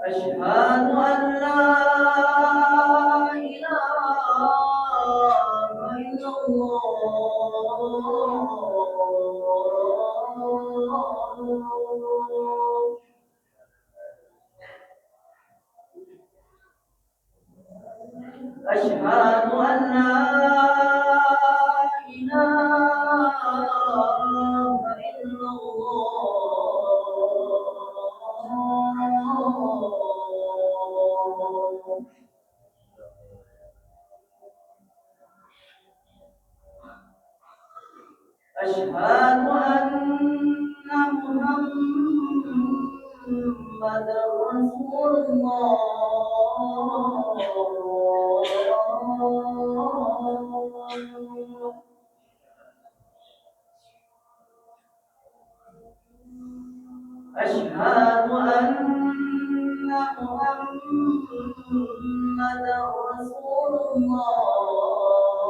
أشهد أن لا إله إلا الله. أشهد أن لا إله إلا الله. أشهد أن محمدا رسول الله. أشهد أن محمدا رسول الله.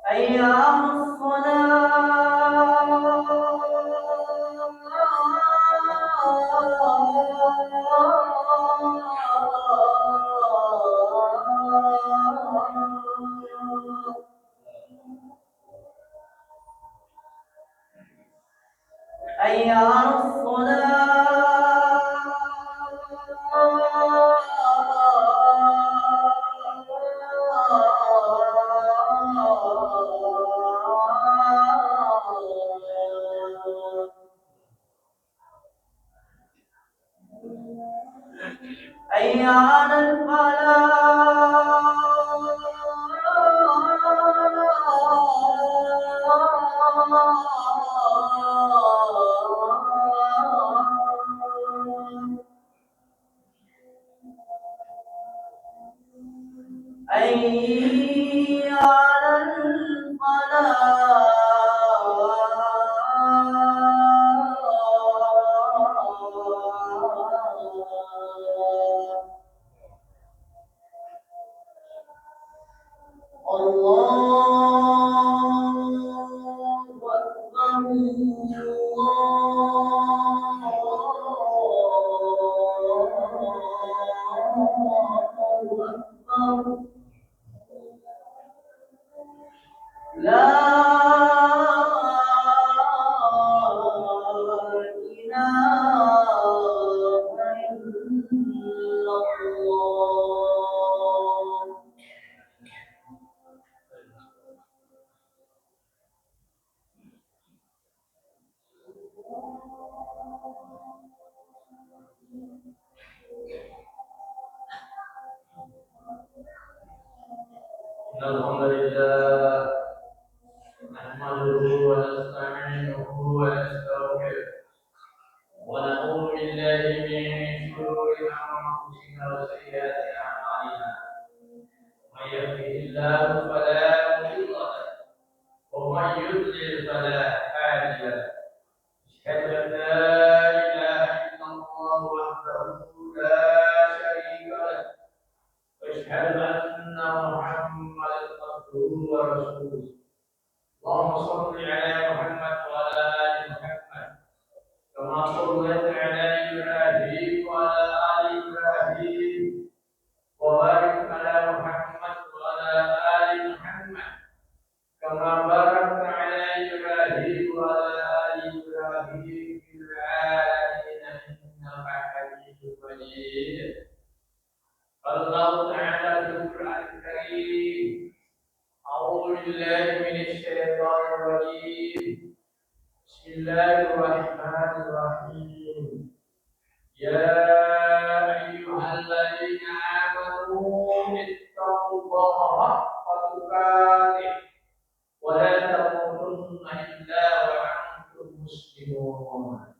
حي على الصلاة. حي على الصلاة. حي على الفلاح. حي على الفلاح. الله أكبر. الله أكبر. لا إله إلا الله. الحمد لله نحمده ونستعينه ونستغفره ونعوذ بالله من شرور انفسنا وسيئات اعمالنا من يهده الله فلا مضل له ومن يضلل فلا هادي له اشهد ان لا اله الا الله وحده لا شريك له واشهد ان محمدا عبده ورسوله اللهم صل على محمد وعلى ال محمد كما صليت على ابراهيم وعلى ال ابراهيم وبارك على محمد وعلى ال محمد كما باركت على ابراهيم وعلى ال ابراهيم في العالمين انك حميد مجيد. قال الله تعالى في القران الكريم أعوذ بالله من الشيطان الرجيم بسم الله الرحمن الرحيم يا أيها الذين آمنوا اتقوا الله حق تقاته ولا تموتن إلا وأنتم مسلمون.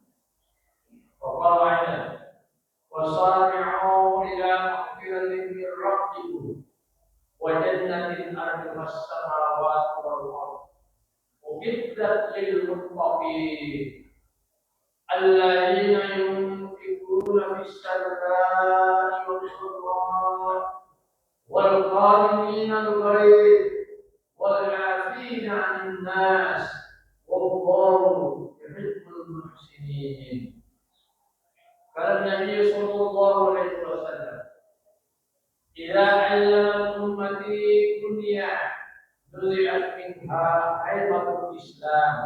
وقال عنه وصارعوا إلى مغفرة من ربكم وجنة أرضها السماوات والأرض أعدت للمتقين الذين Nabi sallallahu alaihi wasallam, "Idza 'allama ummati dunya, nuzi'at minha haibatul Islam.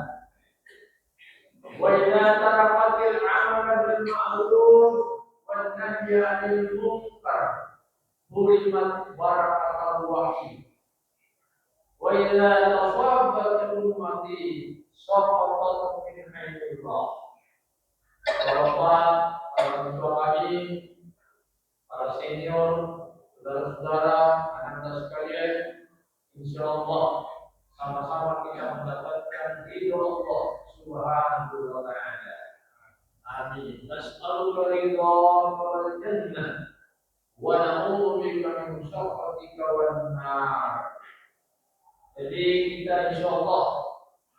Wa idza tarakatil 'amala bil ma'ruf wan nahya 'anil munkar, hurimat barakatul wahyi. Wa idza tasabbat ummati, saqatat min hailillah." Bapak, para ketua kami, para senior, saudara-saudara, anak-anak sekalian, insya Allah sama-sama kita mendapatkan ridho Allah Subhanahu wa Ta'ala. Amin. Nas'aluka ridha wal jannah wa na'udzu bika min sakhatika wan nar. Jadi kita insya Allah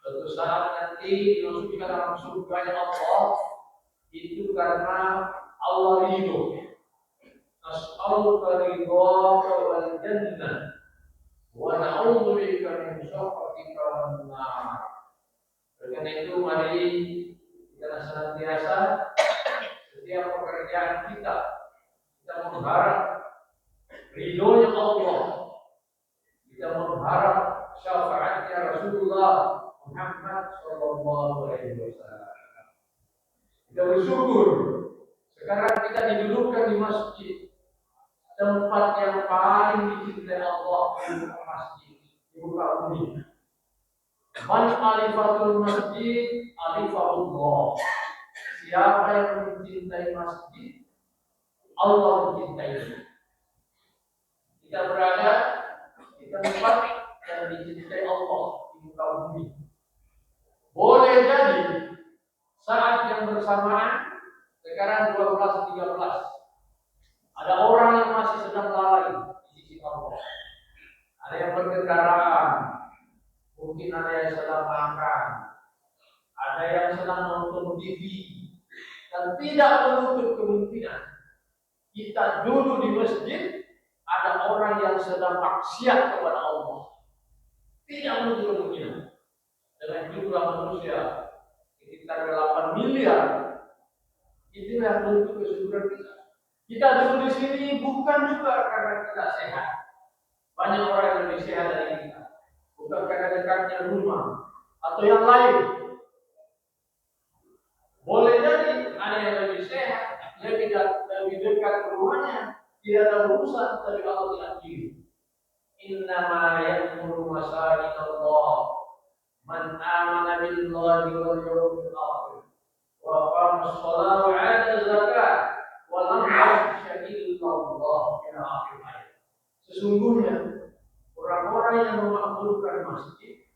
suatu saat nanti dimasukkan dalam surga Allah itu karena Allah ridho. Nas'aluka ridha wal jannah wa na'udzu bika min sakhatika wan nar. Karena itu mari kita senantiasa setiap pekerjaan kita mengharap ridhonya Allah, kita mengharap syafaatnya Rasulullah Muhammad sallallahu alaihi wasallam. Kita bersyukur sekarang kita didudukkan di masjid, tempat yang paling dicintai Allah di masjid di muka bumi. Man alifatul masjid alifahullah. Siapa yang mencintai masjid, Allah mencintai. Kita berada di tempat yang dicintai Allah di muka bumi. Boleh jadi saat yang bersamaan, sekarang 12.13, ada orang yang masih sedang lalai di sisi Allah. Ada yang berkendaraan, mungkin ada yang sedang makan, ada yang sedang nonton TV, dan tidak menutup kemungkinan kita duduk di masjid, ada orang yang sedang maksiat kepada Allah. Tidak menutup kemungkinan. Dengan jumlah manusia sekitar 8 miliar, itulah bentuk kesyukuran kita. Kita duduk di sini bukan juga karena kita sehat. Banyak orang yang lebih sehat dari kita. Bukan karena dekatnya rumah atau yang lain. Boleh jadi ada yang lebih sehat, lebih dekat ke rumahnya, tidak ada urusan, tapi Allah tidak pilih. Innama ya'muru masajid Allah man amana billahi wal yawmil akhir wa aqama as-salata wa 'ata az-zakata wa lam yakhsha illa Allah ila akhir ayat. Sesungguhnya orang-orang yang memakmurkan masjid,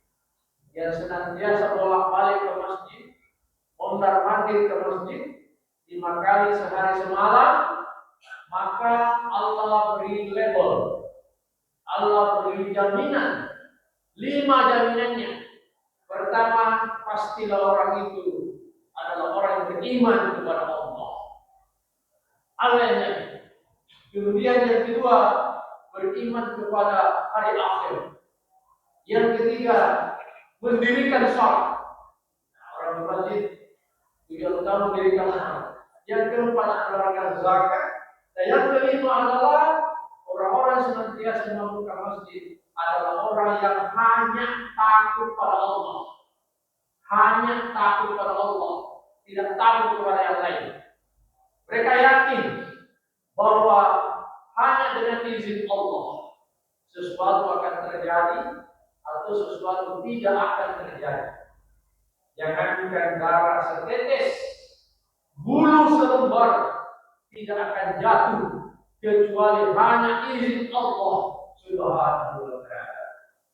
yang senantiasa bolak-balik ke masjid, mondar-mandir ke masjid 5 kali sehari semalam, maka Allah beri label, Allah beri jaminan, 5 jaminannya. Pertama, pastilah orang itu adalah orang yang beriman kepada Allah. Allah yang jamin. Kemudian yang kedua, beriman kepada hari akhir. Yang ketiga, mendirikan salat. Orang di masjid juga utama mendirikan salat. Yang keempat mengeluarkan zakat. Dan yang kelima adalah orang-orang yang senantiasa membuka masjid adalah orang yang hanya takut pada Allah. Hanya takut pada Allah, tidak takut kepada yang lain. Mereka yakin bahwa hanya dengan izin Allah sesuatu akan terjadi atau sesuatu tidak akan terjadi. Jangankan darah setetes, bulu selembar tidak akan jatuh kecuali hanya izin Allah Subhanahu wa Ta'ala.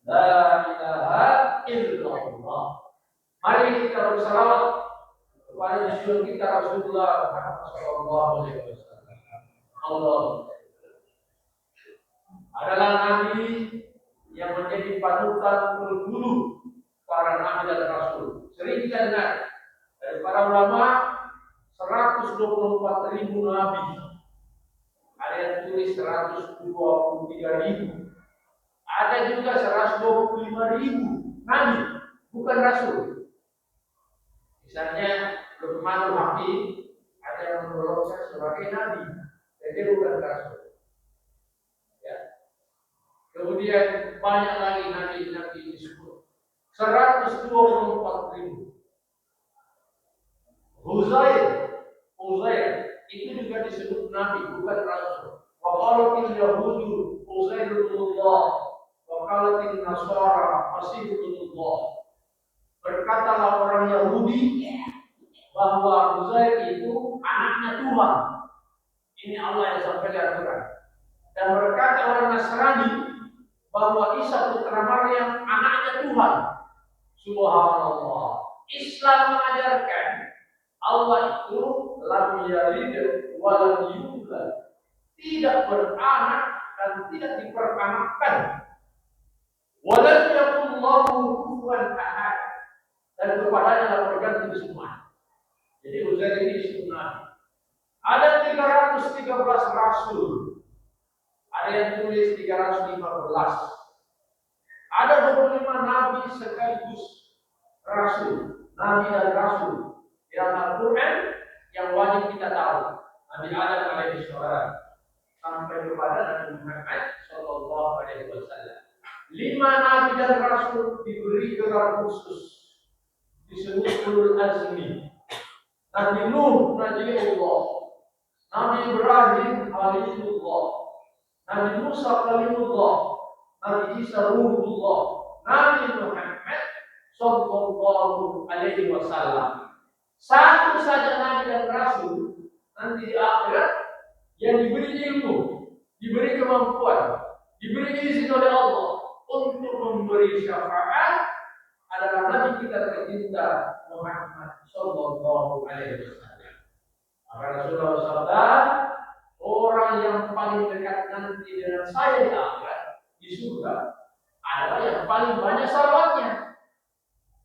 La ilaha illallah. Mari kita bersalawat kepada Rasul kita Rasulullah Muhammad sallallahu alaihi wasallam. Allah adalah nabi yang menjadi panutan guru para nabi dan rasul. Sering kita dengar dari para ulama 124.000 nabi. Ada yang tulis 123.000. Ada juga 125.000 nabi, bukan rasul. Misalnya Luqmanul Hakim ada yang menggolongkan sebagai nabi, jadi bukan rasul. Ya. Kemudian banyak lagi nabi-nabi disebut 124.000. Uzair itu juga disebut nabi, bukan rasul. Wa qalatil yahudu Uzairullah, wa qalatil nasara Masihullah. Berkatalah orang Yahudi bahwa Uzair itu anaknya Tuhan. Ini Allah yang sampaikan Al-Quran. Dan berkata orang Nasrani bahwa Isa putra Maryam anaknya Tuhan. Subhanallah. Islam mengajarkan Allah itu lam yalid wa lam yulad, tidak beranak dan tidak diperanakkan. Wa lam yakul lahu kufuwan ahad, dan kepadanya adalah bergantung semua. Jadi Uzair ini disebut nabi. Ada 313 rasul. Ada yang tulis 315. Ada 25 nabi sekaligus rasul, nabi dan rasul. Dalam Al-Quran yang wajib kita tahu, Nabi Adam alaihi salam sampai kepada Nabi Muhammad sallallahu alaihi wasallam. 5 nabi dan rasul diberi gelar khusus, disebut ulul azmi. Nabi Nuh Nabiullah, Nabi Ibrahim Khalilullah, Nabi Musa Kalimullah, Nabi Isa Ruhullah, Nabi Muhammad sallallahu alaihi wasallam. Satu saja nabi dan rasul nanti di akhirat yang diberi ilmu, diberi kemampuan, diberi izin oleh Allah untuk memberi syafaat adalah nabi kita tercinta Muhammad sallallahu alaihi wasallam. Maka Rasulullah SAW, orang yang paling dekat nanti dengan saya di akhirat di surga adalah yang paling banyak salawatnya.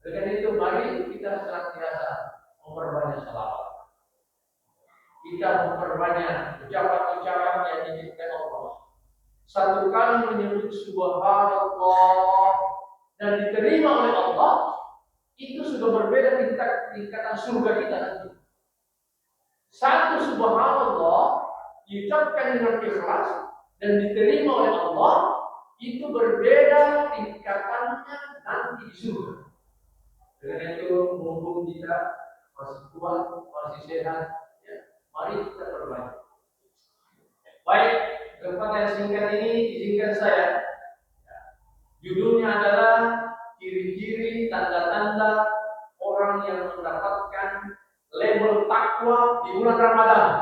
Dengan itu mari kita senantiasa memperbanyak salawat. Kita memperbanyak ucapan-ucapan yang diinginkan Allah. Satu kali menyebut subhanallah dan diterima oleh Allah, itu sudah berbeda tingkatan surga kita nanti. Satu subhanallah diucapkan dengan ikhlas dan diterima oleh Allah, itu berbeda tingkatannya nanti di surga. Dengan itu mumpung kita masih kuat, masih sehat, ya, mari kita perbanyak. Baik, kesempatan singkat ini izinkan saya. Judulnya adalah ciri-ciri tanda-tanda orang yang mendapatkan label takwa di bulan Ramadan.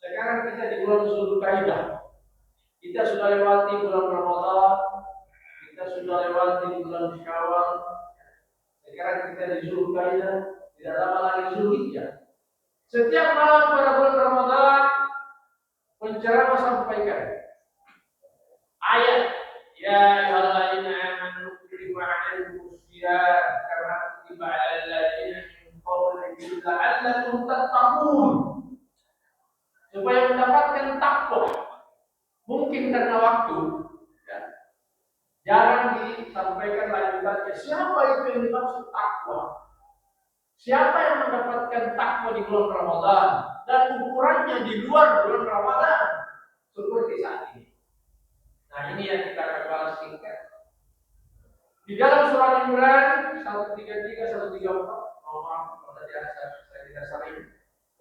Sekarang kita di bulan Zulkaidah. Kita sudah lewati bulan Ramadan, kita sudah lewati bulan Syawal. Sekarang kita di Zulkaidah. Tidak lama lagi Zulhijjah. Setiap malam pada bulan Ramadan, penceramah sampaikan ayat ya ayyuhalladzina amanu kutiba alaikumus shiyam kama kutiba alal ladzina min qablikum la'allakum tattaqun, supaya mendapatkan takwa. Mungkin karena waktu ya, jarang disampaikan lanjutannya. Siapa itu yang dimaksud takwa? Siapa yang mendapatkan takwa di bulan Ramadan dan ukurannya di luar bulan Ramadan seperti saat ini? Nah, ini yang kita akan bahas singkat. Di dalam surah Imran 133 134, maaf kalau tadi saya tidak salah.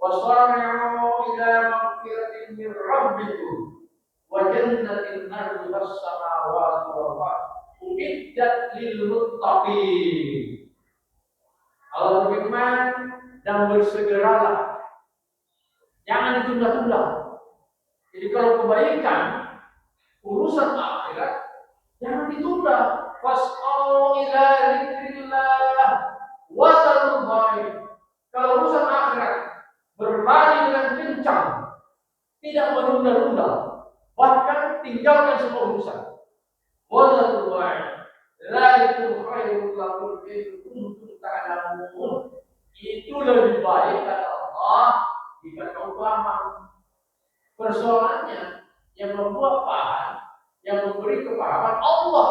Wasari'u ila maghfiratin min rabbikum wa jannatin 'arduha as-samawati wal ardu uiddat lil muttaqin. Allah berfirman, dan bersegeralah, jangan ditunda-tunda. Jadi kalau kebaikan, urusan akhirat, jangan ditunda. Fas'au ila dzikrillah wa dzarul bai'ah. Kalau urusan akhirat, berlari dengan kencang, tidak menunda-nunda, bahkan tinggalkan semua urusan. Wa dzarul bai'ah. Dzalikum khairul lakum in kuntum ta'lamun. Itu lebih baik kata Allah jika kau paham. Persoalannya yang membuat paham, yang memberi kepahaman Allah.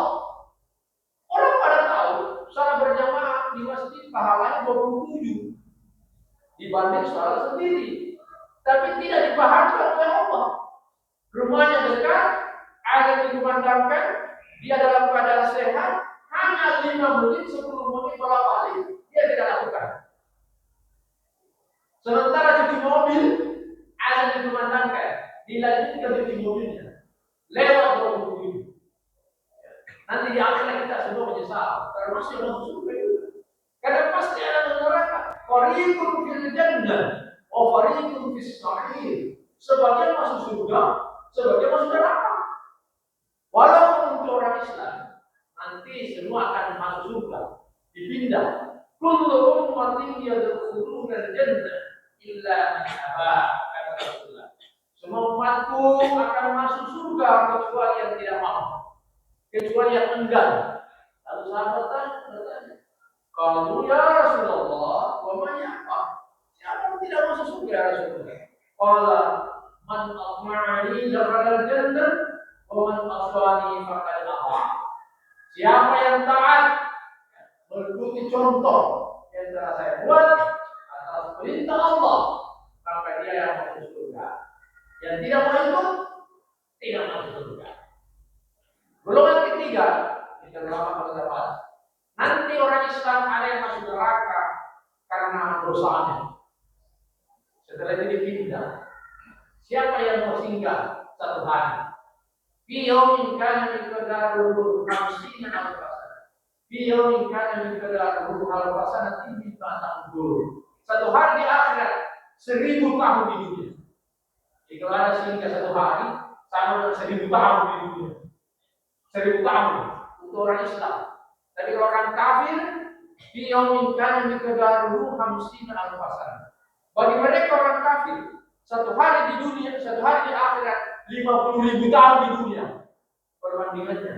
Orang pada tahu salat berjamaah di masjid pahalanya 27 dibanding salat sendiri. tapi tidak dibahagia oleh Allah. Rumahnya dekat, azan dikumandangkan, dia dalam keadaan sehat, hanya 5 menit, 10 menit bolak-balik, dia tidak lakukan. Sementara cuci mobil, azan dikumandangkan, dilanjutkan cuci mobilnya, lewat 20 menit. Nanti di akhirat kita semua menyesal, termasuk yang masuk surga juga. Karena pasti ada neraka. Fariqun fil jannah, wa fariqun fis sa'ir. Sebagian masuk surga, sebagian masuk neraka. Walaupun untuk orang Islam, nanti semua akan masuk surga, dipindah. Kullu ummatin yadkhuluna jannah illa man aba, kata Rasulullah. Semua umatku akan masuk surga kecuali yang tidak mau, kecuali yang enggan. Lalu sahabat bertanya, kalau ya Rasulullah, wa man ya'ba? Siapa yang tidak masuk surga ya Rasulullah? Qala man atma'ani dakhala jannah wa man aswani faqad aba. Siapa yang taat mengikuti contoh yang telah saya buat atas perintah Allah, maka dia yang masuk surga. Yang tidak mau ikut, tidak masuk surga. Golongan ketiga, kita ulama berpendapat, nanti orang Islam ada yang masuk neraka karena dosanya. Setelah itu dipindah. Siapa yang mau singgah 1 hari? Fi yaumin kana miqdaruhu 50 alf sanah. Fi yaumin kana miqdaruhu alf sanah mimma ta'udun. 1 hari di akhirat 1000 tahun di dunia. Jika ada singgah 1 hari sama dengan 1000 tahun di dunia. 1000 tahun untuk orang Islam. Tapi orang kafir, fi yaumin kana miqdaruhu 50 alf sanah. Bagi mereka orang kafir, 1 hari di dunia, 1 hari di akhirat 50.000 tahun di dunia perbandingannya.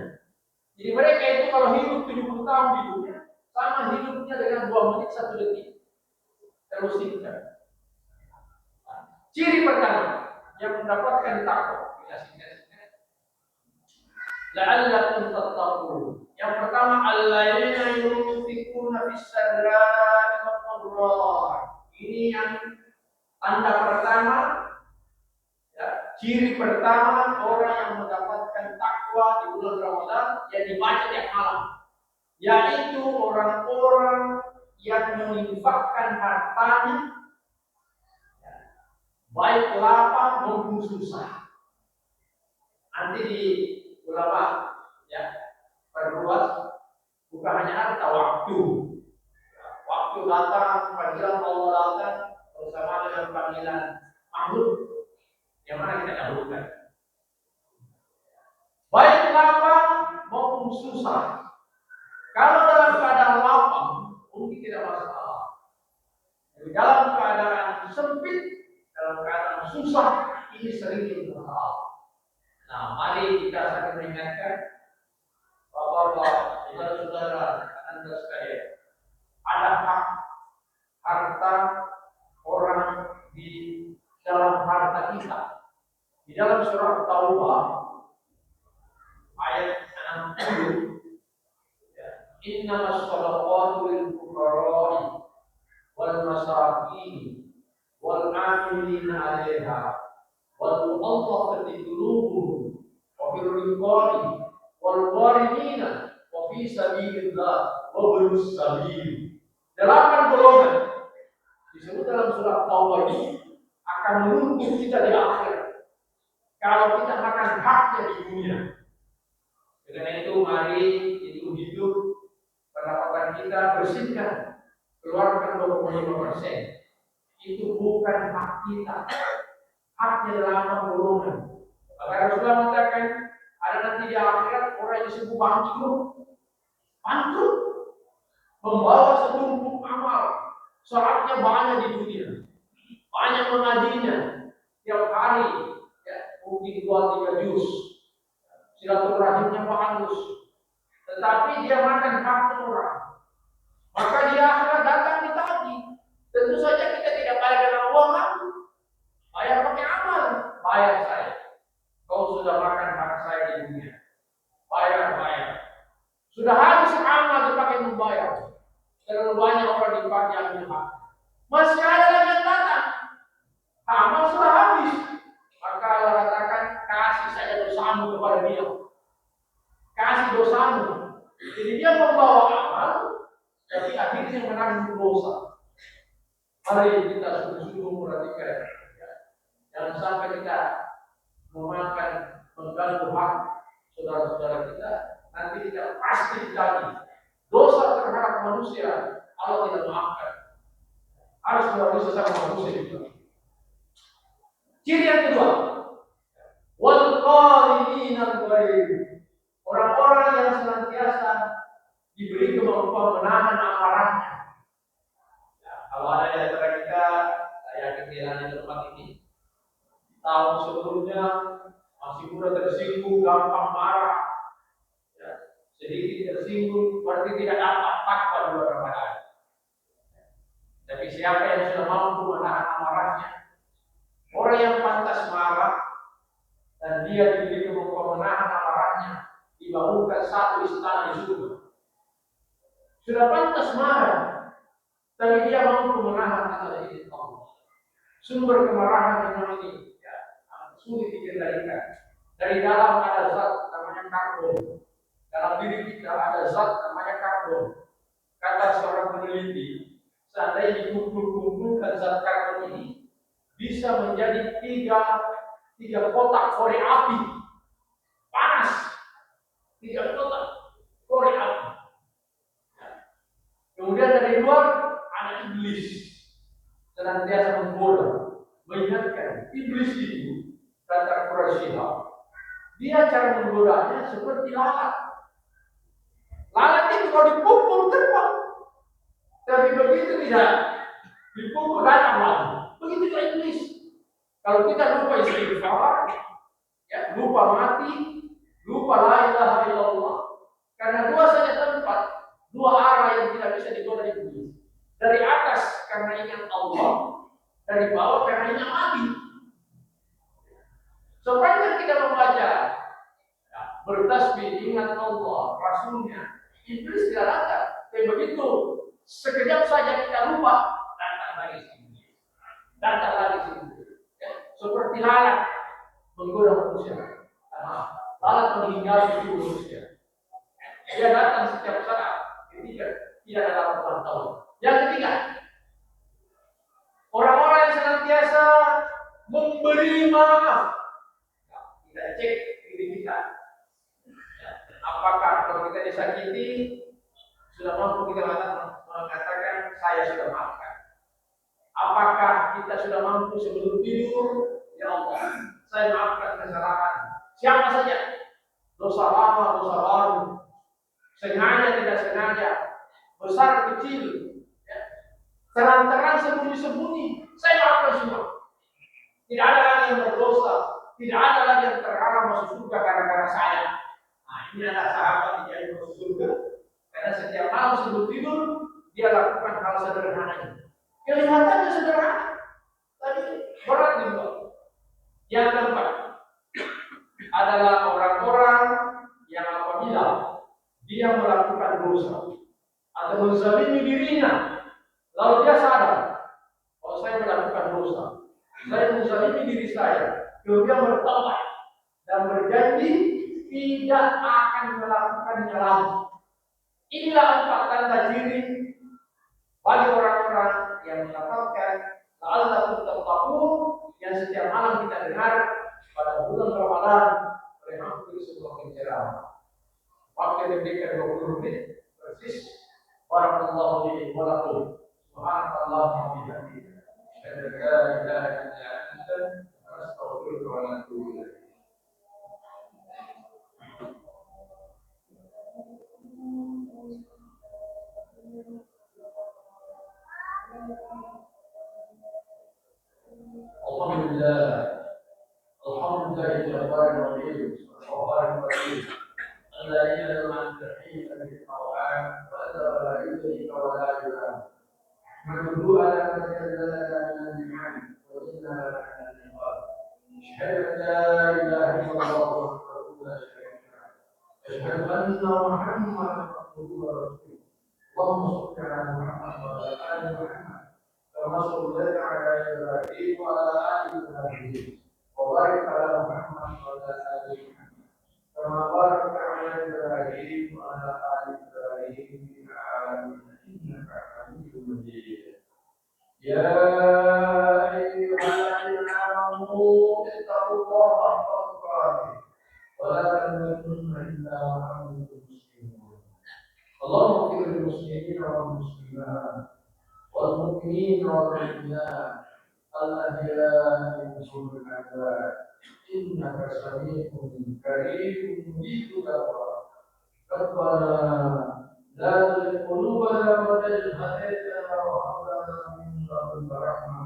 Jadi mereka itu kalau hidup 70 tahun di dunia, sama hidupnya dengan 2 menit 1 detik. Terus singkat. Ciri pertama yang mendapatkan takwa, kita singkat-singkat. La'allakum tattaqun. Yang pertama, alladzina yunfiquna fis-sarra'i wad-dharra. Ini yang tanda pertama, ya, ciri pertama orang yang mendapatkan takwa di bulan Ramadan yang dibaca tiap malam, yaitu orang-orang yang menginfakkan hartanya, ya, baik lapang maupun susah. Nanti di ulama, ya, perbuat bukan hanya harta, waktu. Waktu datang, panggilan Allah datang bersama dengan panggilan makhluk, yang mana kita dahulukan. Baik lapang maupun susah. Kalau dalam keadaan lapang, mungkin tidak masalah. Tapi dalam keadaan sempit, dalam keadaan susah, ini sering jadi masalah. Nah, mari kita saling mengingatkan, Bapak-bapak, saudara-saudara, Anda sekalian, ada hak harta orang di dalam harta kita. Di dalam surah Taubah ayat 60, ya, innamas shadaqatu lil fuqara'i wal masakin wal 'amilina 'alaiha wal mu'allafati qulubuhum wa fil riqabi wal gharimina wa fi sabilillah wa ibnus sabil. 8 golongan disebut dalam surat Taubah ini akan menuntut kita di akhirat kalau kita makan haknya di dunia. Karena itu mari hidup pendapatan kita bersihkan, keluarkan 25%. Itu bukan hak kita, haknya 8 golongan. Maka Rasulullah mengatakan ada nanti di akhirat orang yang disebut bangkrut, membawa setumpuk amal, syaratnya banyak di dunia, banyak mengajinya, tiap hari, ya, mungkin 2-3 juz, silaturahimnya bagus, tetapi dia makan hak orang, maka dia akan datang ditagih. Tentu saja kita tidak bayar dengan uang lagi, bayar pakai amal. Bayar saya, kau sudah makan hak saya di dunia, bayar. Sudah habis amal dipakai membayar. Terlalu banyak orang dipakai ambil hak. Masih ada lagi yang datang. Amal sudah kepada dia. Kasih dosamu. Jadi dia membawa amal, tapi akhirnya menanggung dosa. Mari kita sungguh-sungguh perhatikan. Jangan sampai kita memakan, mengganggu hak saudara-saudara kita. Nanti kita pasti ditagih. Dosa terhadap manusia Allah tidak maafkan. Harus melalui sesama manusia juga. Ciri yang kedua, wal qalimin al-ghaib. Orang-orang yang senantiasa diberi kemampuan menahan amarahnya. Ya, kalau ada di antara kita, saya yakin di tempat ini, tahun sebelumnya masih mudah tersinggung, gampang marah, ya, sedikit tersinggung, berarti tidak dapat takwa di bulan Ramadan. Tapi siapa yang sudah mampu menahan amarahnya, orang yang pantas marah dan dia diberi kemampuan menahan amarahnya, dibangunkan satu istana di surga. Sudah pantas marah, tapi dia mampu menahan adalah izin Allah. Sumber kemarahan memang ini ya, sulit dikendalikan. Dari dalam ada zat namanya karbon. Dalam diri kita ada zat namanya karbon. Kata seorang peneliti, seandainya dikumpul-kumpulkan zat karbon ini bisa menjadi tiga kotak korek api panas. 3 kotak korek api. Kemudian dari luar ada iblis senantiasa menggoda, mengingatkan. Iblis itu kata Quraisy, dia cara menggodanya seperti lalat. Lalat itu kalau dipukul terbang, tapi begitu tidak dipukul datang lagi. Begitu juga iblis. Kalau kita lupa istighfar, ya, lupa mati, lupa la ilaha illallah, karena dua saja tempat, dua arah yang tidak bisa digoda iblis. Dari atas karena ingat Allah, dari bawah karena ingat mati. Sepanjang kita membaca, ya, bertasbih, ingat Allah, Rasulnya, iblis tidak datang. Tapi begitu sekejap saja kita lupa, datang lagi iblis. Datang lagi iblis. Ya, seperti lalat menggoda manusia. Lalat menghinggapi tubuh manusia. Dia datang setiap saat. Ketiga, tidak ada pantauan. Yang ketiga, orang-orang yang senantiasa memberi maaf. Kita cek diri kita. Apakah kalau kita disakiti sudah mampu kita mengatakan saya sudah maafkan? Apakah kita sudah mampu sebelum tidur, ya Allah, saya maafkan kesalahan siapa saja, dosa lama, dosa baru, sengaja tidak sengaja, besar kecil, ya, terang-terang sembunyi-sembunyi, saya maafkan semua. Tidak ada lagi yang berdosa, tidak ada lagi yang terhalang masuk surga gara-gara saya. Nah, ini adalah sahabat yang jadi masuk surga, karena setiap malam sebelum tidur dia lakukan hal sederhana ini. Kelihatannya sederhana, tapi berat juga. Yang keempat adalah orang-orang yang apabila dia melakukan dosa atau menzalimi dirinya, lalu dia sadar, kalau saya melakukan dosa, saya menzalimi diri saya, kemudian bertobat dan berjanji tidak akan melakukannya lagi. Inilah 4 tanda ciri bagi orang-orang yang mendapatkan la'allakum tattaqun yang setiap malam kita dengar pada bulan Ramadan oleh hampir sebuah pencerahan. Waktu yang diberikan 20 menit persis. Barakallahu li wa lakum. Subhanallah wa bihamdihi. Asyhadu an la ilaha illa anta astaghfiruka wa atubu ilaik. Alhamdulillah. Alhamdulillah jabbar rahim. Subhanallah rahim. La ilaha illa anta al-Qur'an wa la ilaha wa la ilaha. Nahmadu ala nabiyyina Muhammad wa inna ala asyhadu an la ilaha illallah wa la syarika lahu. Asyhadu anna Muhammadan abduhu wa rasuluh. Allahumma shalli ala Muhammad wa ala ali Muhammad. كما صليت على إبراهيم وعلى آل إبراهيم وبارك على محمد وعلى آل محمد اتقوا الله حق تقاته ولا تموتن إلا وأنتم مسلمون. اللهم اغفر للمسلمين والمسلمات والمؤمنين والمؤمنات الأحياء منهم الأموات إنك سميع كريم مجيب الدعوات. ربنا لا تزغ قلوبنا بعد إذ هديتنا وهب لنا من لدنك رحمة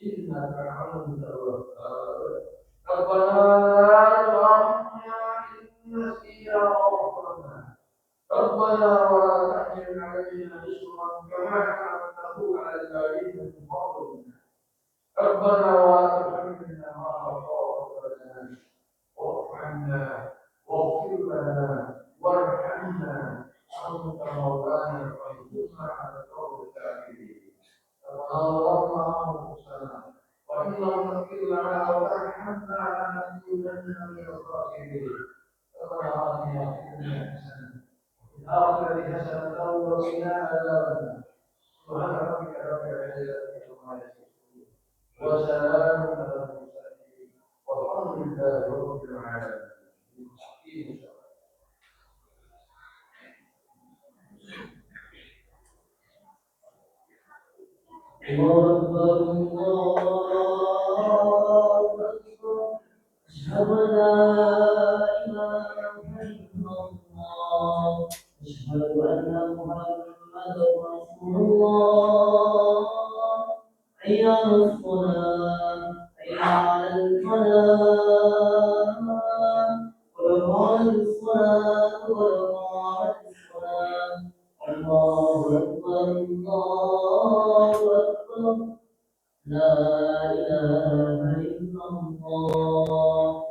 إنك أنت الوهاب. ربنا لا تؤاخذنا إن نسينا أو أخطأنا. ربنا ولا تحمل علينا إصرا كما حملته على الذين من قبلنا. ربنا ولا تحملنا ما لا طاقة لنا واعف عنا واغفر لنا وارحمنا أنت مولانا فانصرنا على القوم الكافرين. ربنا ظلمنا أنفسنا وإن لم تغفر لنا وترحمنا لنكونن من الخاسرين. ربنا آتنا في الدنيا حسنة وفي الآخرة حسنة وقنا عذاب النار. سبحان ربك رب العزة عما يصفون وسلام على المرسلين والحمد لله رب العالمين. الله أكبر الله أكبر أشهد أن لا إله إلا الله أشهد أن محمدا رسول الله حي على الصلاة حي على الفلاح قد قامت الصلاة قد قامت الصلاة. الله أكبر الله أكبر لا إله إلا الله.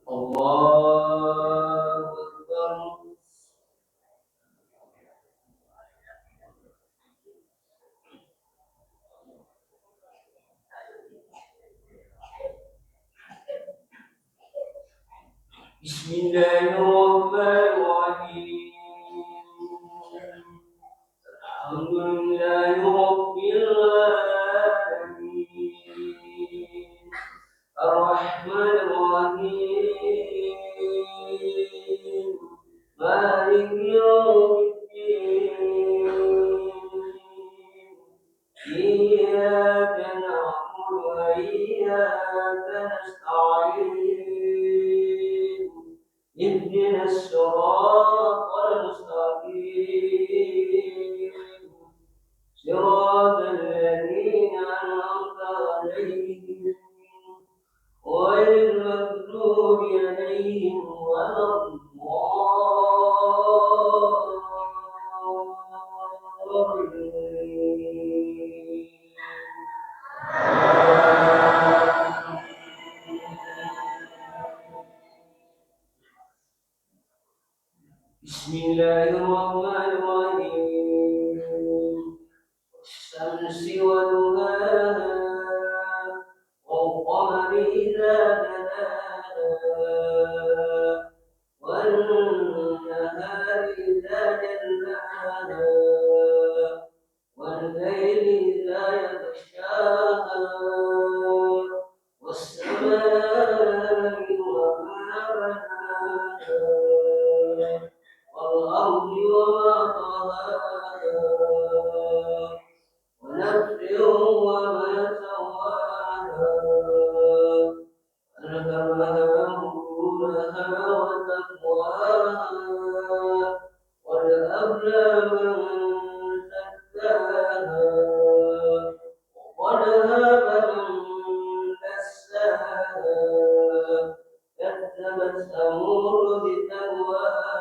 الله أكبر. بسم الله الرحمن الرحيم. الحمد لله رب العالمين الرحمن الرحيم مالك يوم الدين إياك نعبد وإياك نستعين اهدنا الصراط المستقيم صراط الذين أنعمت عليهم غير المغضوب عليهم ولا بسم الله الرحمن الرحيم الشمس وضحاها والقمر إذا تلاها والنهار إذا جلاها والليل إذا يغشاها والسماء وما بناها والأرض وما طهاها ونفس وما سواها ألهمها فجورها وتقواها قد أفلح من زكاها وقد خاب من دساها كذبت ثمود بتقواها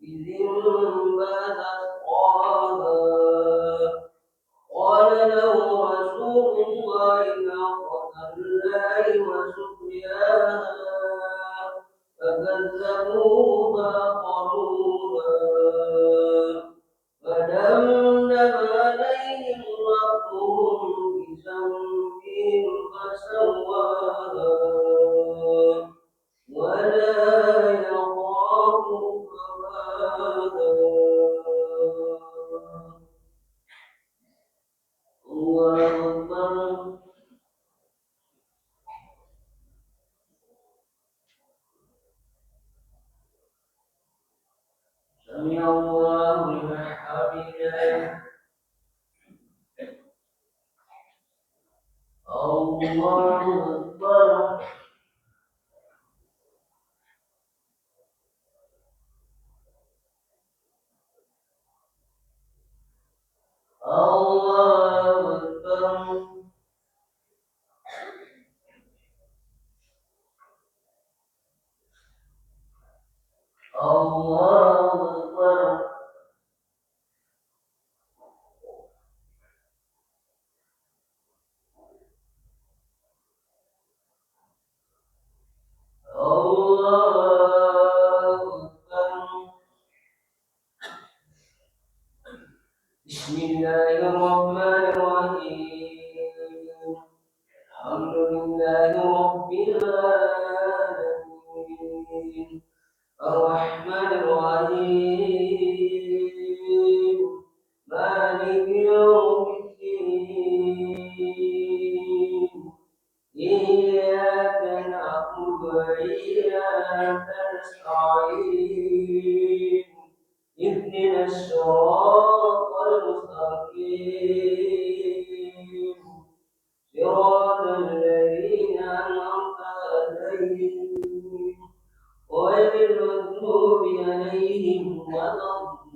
إذ انبعث أشقاها قال له رسول الله ناقة الله وسقياها فكذبوه فعقروها فدمدم عليهم ربهم بذنبهم فسواها سمع الله لمن حمده. الله أكبر. الله أكبر. الله أكبر. الله أكبر. بسم الله الرحمن الرحيم. الحمد لله رب العالمين الرحمن الرحيم مالك يوم الدين إياك نعبد وإياك نستعين اهدنا الصراط المستقيم صراط الذين أنعمت عليهم غير المغضوب عليهم ولا الضالين.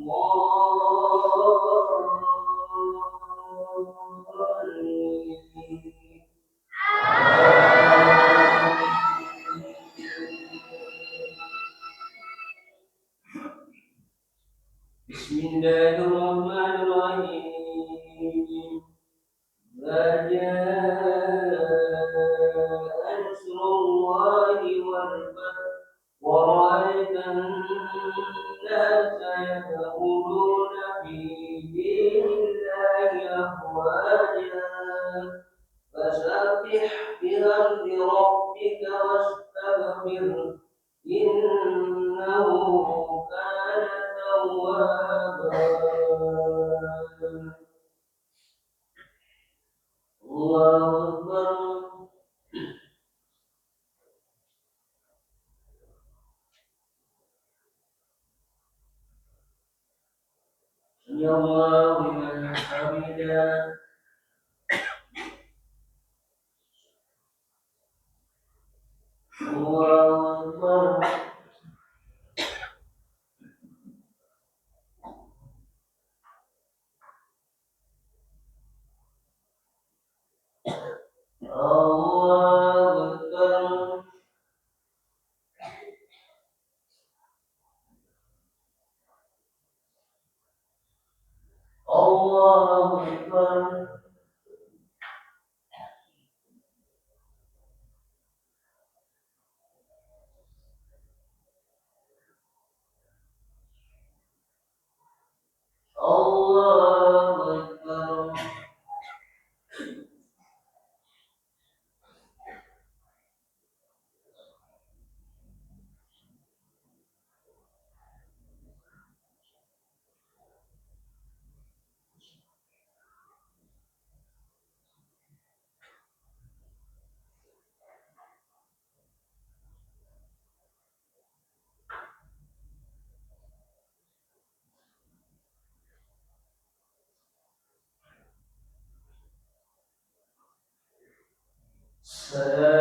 بسم الله الرحمن الرحيم. ما جاء نصر الله والفتح ورأيت الناس يدخلون في دين الله أفواجا فسبح بحمد ربك واستغفره إنه كان توابا. الله أكبر. سمع الله لمن حمده. الله أكبر. الله أكبر. الله أكبر. الله أكبر. السلام